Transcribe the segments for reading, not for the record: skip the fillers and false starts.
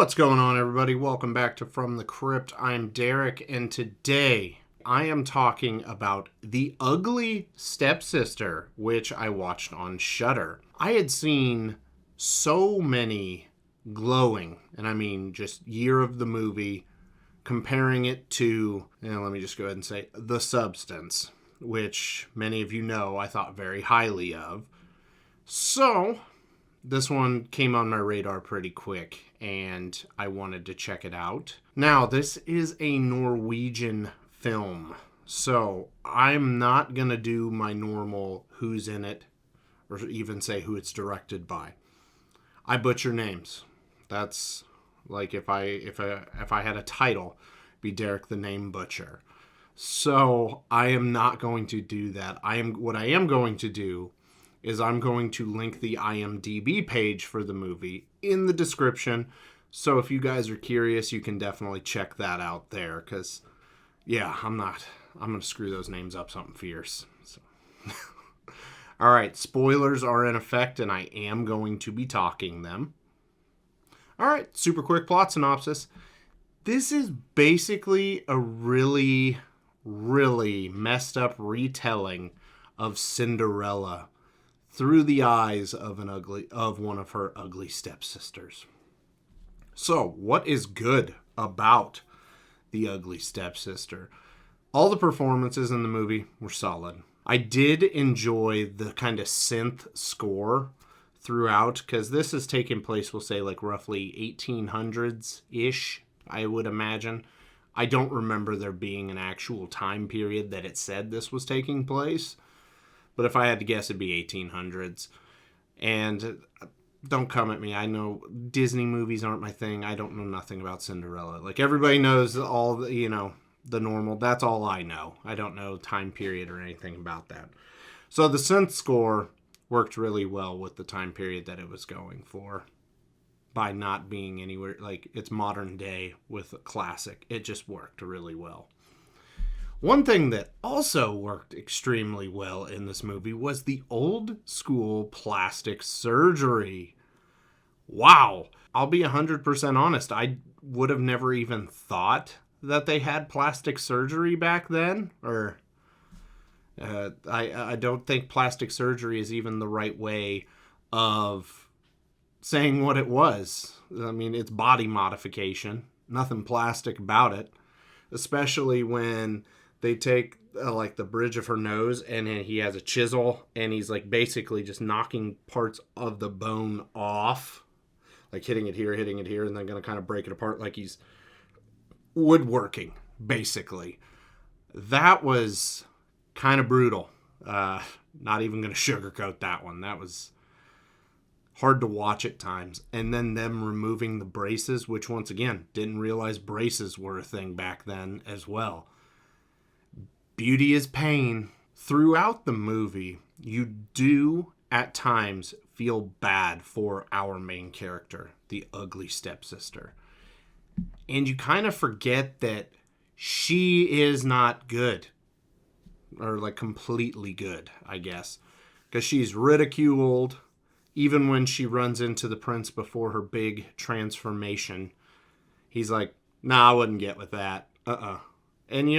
What's going on, everybody? Welcome back to From the Crypt. I'm Derek, and today I am talking about The Ugly Stepsister, which I watched on Shudder. I had seen so many glowing, and I mean just year of the movie, comparing it to, let me just go ahead and say, The Substance, which many of you know I thought very highly of. So this one came on my radar pretty quick, and I wanted to check it out. Now, this is a Norwegian film, so I'm not going to do my normal who's in it, or even say who it's directed by. I butcher names. That's like if I had a title, it'd be Derek the Name Butcher. So I am not going to do that. What I am going to do is I'm going to link the IMDb page for the movie in the description. So if you guys are curious, you can definitely check that out there. Because, yeah, I'm going to screw those names up something fierce. So. All right, spoilers are in effect, and I am going to be talking them. All right, super quick plot synopsis. This is basically a really, really messed up retelling of Cinderella through the eyes of one of her ugly stepsisters. So, what is good about The Ugly Stepsister? All the performances in the movie were solid. I did enjoy the kind of synth score throughout, because this is taking place, we'll say, like roughly 1800s-ish, I would imagine. I don't remember there being an actual time period that it said this was taking place. But if I had to guess, it'd be 1800s. And don't come at me. I know Disney movies aren't my thing. I don't know nothing about Cinderella. Like, everybody knows all the, the normal. That's all I know. I don't know time period or anything about that. So the synth score worked really well with the time period that it was going for. By not being anywhere, like, it's modern day with a classic. It just worked really well. One thing that also worked extremely well in this movie was the old school plastic surgery. Wow. I'll be 100% honest. I would have never even thought that they had plastic surgery back then. Or I don't think plastic surgery is even the right way of saying what it was. I mean, it's body modification. Nothing plastic about it. Especially when they take like the bridge of her nose, and he has a chisel, and he's like basically just knocking parts of the bone off, like hitting it here, and then going to kind of break it apart like he's woodworking, basically. That was kind of brutal. Not even going to sugarcoat that one. That was hard to watch at times. And then them removing the braces, which once again, didn't realize braces were a thing back then as well. Beauty is pain. Throughout the movie, you do at times feel bad for our main character, the ugly stepsister. And you kind of forget that she is not good. Or like completely good, I guess. Because she's ridiculed. Even when she runs into the prince before her big transformation, he's like, nah, I wouldn't get with that. And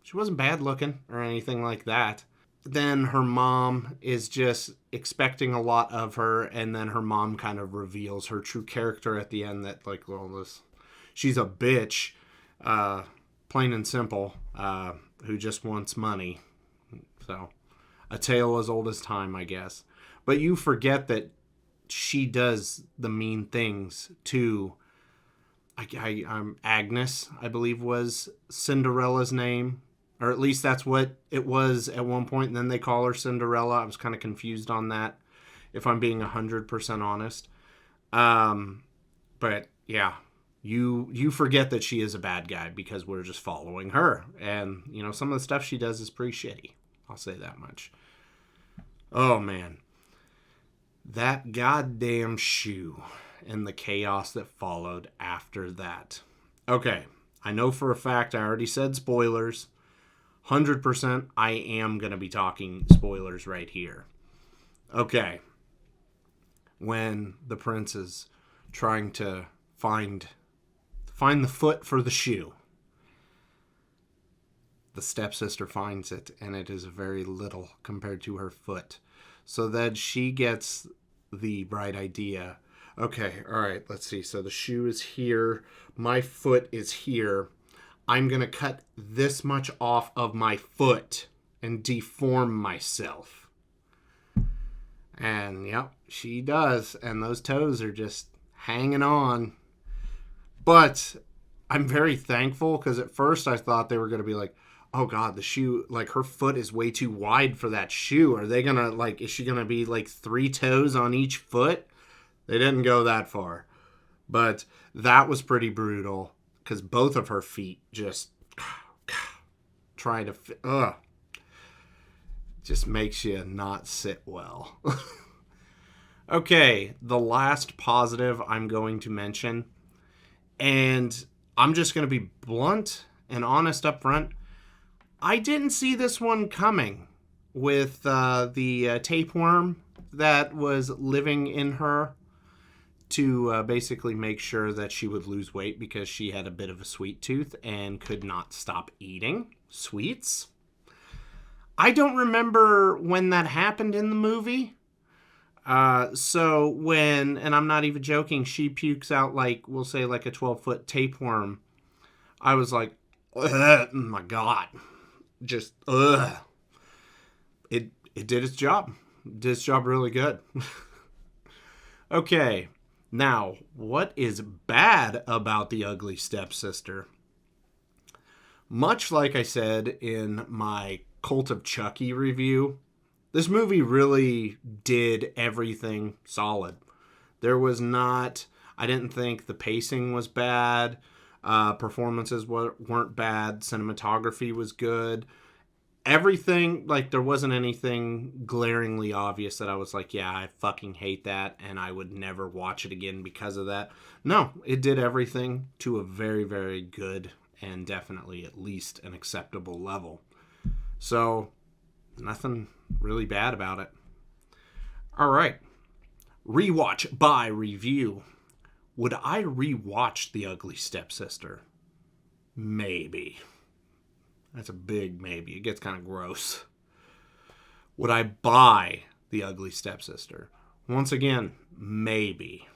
she wasn't bad looking or anything like that. Then her mom is just expecting a lot of her, and then her mom kind of reveals her true character at the end, that like, well, she's a bitch, plain and simple, who just wants money. So, a tale as old as time, I guess. But you forget that she does the mean things to Agnes, I believe was Cinderella's name. Or at least that's what it was at one point. And then they call her Cinderella. I was kind of confused on that, if I'm being 100% honest. But yeah, you forget that she is a bad guy because we're just following her. And, some of the stuff she does is pretty shitty. I'll say that much. Oh, man. That goddamn shoe and the chaos that followed after that. Okay, I know for a fact I already said spoilers. 100% I am going to be talking spoilers right here. Okay. When the prince is trying to find the foot for the shoe. The stepsister finds it, and it is very little compared to her foot. So then she gets the bright idea. Okay, all right, let's see. So the shoe is here. My foot is here. I'm going to cut this much off of my foot and deform myself. And, yep, she does. And those toes are just hanging on. But I'm very thankful because at first I thought they were going to be like, oh God, the shoe, like her foot is way too wide for that shoe. Are they going to like, is she going to be like 3 toes on each foot? They didn't go that far. But that was pretty brutal because both of her feet just trying to fit. Just makes you not sit well. Okay, the last positive I'm going to mention, and I'm just going to be blunt and honest up front. I didn't see this one coming with the tapeworm that was living in her to basically make sure that she would lose weight because she had a bit of a sweet tooth and could not stop eating sweets. I don't remember when that happened in the movie. So when, and I'm not even joking, she pukes out like, we'll say like a 12-foot tapeworm. I was like, oh my God. Just, ugh. It did its job. It did its job really good. Okay. Now, what is bad about The Ugly Stepsister? Much like I said in my Cult of Chucky review, this movie really did everything solid. There was not, I didn't think the pacing was bad. Performances weren't bad. Cinematography was good. Everything, like, there wasn't anything glaringly obvious that I was like, yeah, I fucking hate that, and I would never watch it again because of that. No, it did everything to a very, very good and definitely at least an acceptable level. So, nothing really bad about it. All right. Rewatch by review. Would I rewatch The Ugly Stepsister? Maybe. That's a big maybe. It gets kind of gross. Would I buy The Ugly Stepsister? Once again, maybe.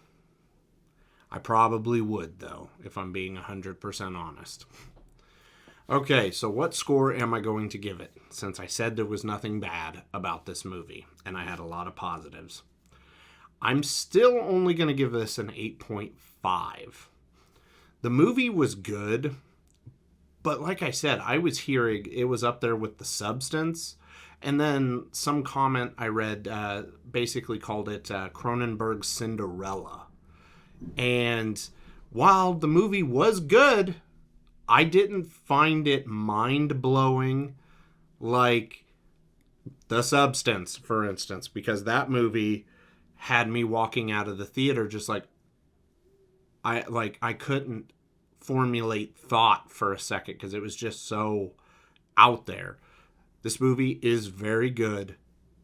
I probably would, though, if I'm being 100% honest. Okay, so what score am I going to give it? Since I said there was nothing bad about this movie, and I had a lot of positives. I'm still only going to give this an 8.5. The movie was good, but like I said, I was hearing it was up there with The Substance, and then some comment I read basically called it Cronenberg's Cinderella. And while the movie was good, I didn't find it mind-blowing like The Substance, for instance, because that movie had me walking out of the theater just like I couldn't formulate thought for a second because it was just so out there. This movie is very good,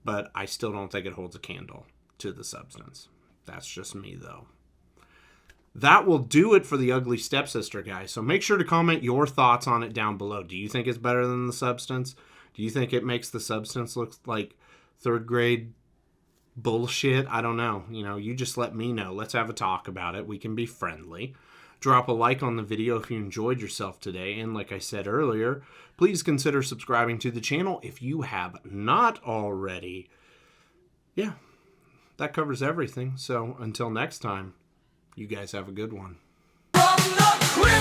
but I still don't think it holds a candle to The Substance. That's just me, though. That will do it for The Ugly Stepsister, guys. So make sure to comment your thoughts on it down below. Do you think it's better than The Substance? Do you think it makes The Substance look like third grade bullshit? I don't know. You just let me know. Let's have a talk about it. We can be friendly. Drop a like on the video if you enjoyed yourself today. And like I said earlier, please consider subscribing to the channel if you have not already. Yeah, that covers everything. So until next time, you guys have a good one. From the Crypt.